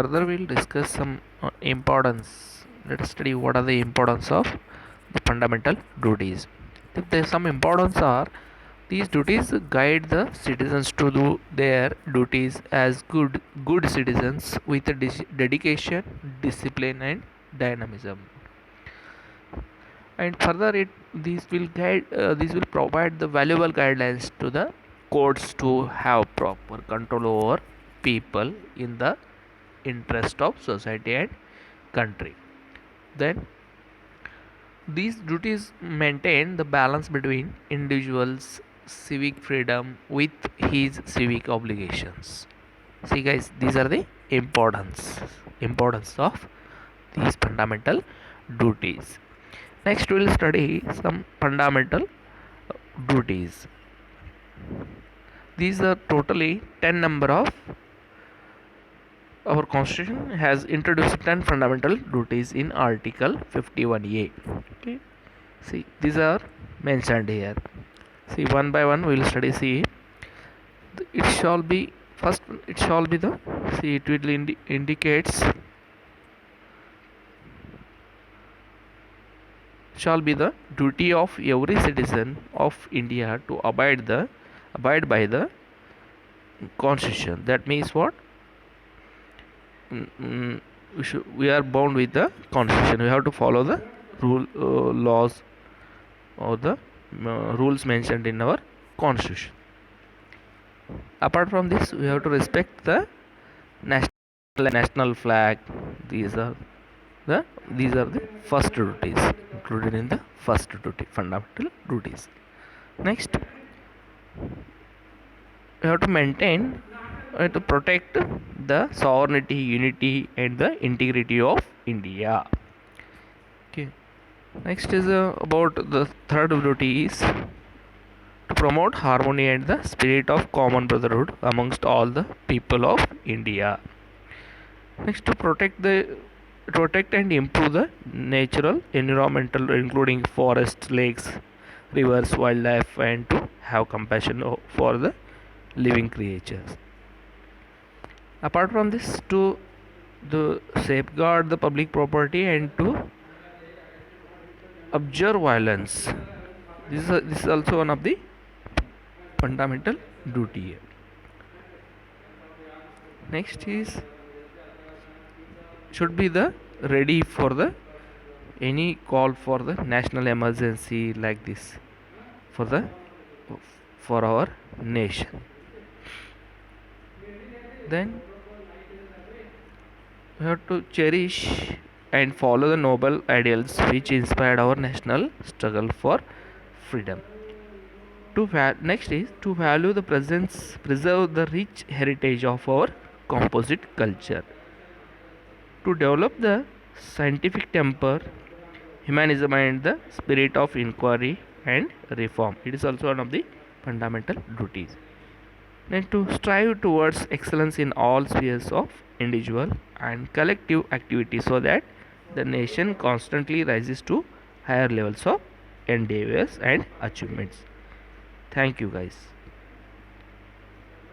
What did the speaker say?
further we'll discuss some importance. Let's study what are the importance of the fundamental duties. If there's some importance are these duties guide the citizens to do their duties as good citizens with a dedication, discipline, and dynamism. And further, these will provide the valuable guidelines to the courts to have proper control over people in the interest of society and country. Then these duties maintain the balance between individuals civic freedom with his civic obligations. See guys, these are the importance of these fundamental duties. Next we will study some fundamental duties. These are totally 10 number of our constitution has introduced 10 fundamental duties in article 51A. Okay, see these are mentioned here. See one by one we will study. See it shall be first, it shall be the, see it will indicates shall be the duty of every citizen of India to abide by the constitution. That means what? We are bound with the constitution. We have to follow the laws or the rules mentioned in our constitution. Apart from this, we have to respect the national flag. These are the first duties included in the first duty, fundamental duties. Next, we have to maintain, to protect the sovereignty, unity, and the integrity of India. Okay. Next is about the third duty is to promote harmony and the spirit of common brotherhood amongst all the people of India. Next, to protect and improve the natural environmental, including forests, lakes, rivers, wildlife, and to have compassion for the living creatures. Apart from this, to safeguard the public property and to observe violence. This is also one of the fundamental duty. Next is should be the ready for the any call for the national emergency like this for our nation. Then we have to cherish and follow the noble ideals which inspired our national struggle for freedom. Next is to value the preserve the rich heritage of our composite culture. To develop the scientific temper, humanism, and the spirit of inquiry and reform. It is also one of the fundamental duties. Then to strive towards excellence in all spheres of individual and collective activity so that the nation constantly rises to higher levels of endeavors and achievements. Thank you guys.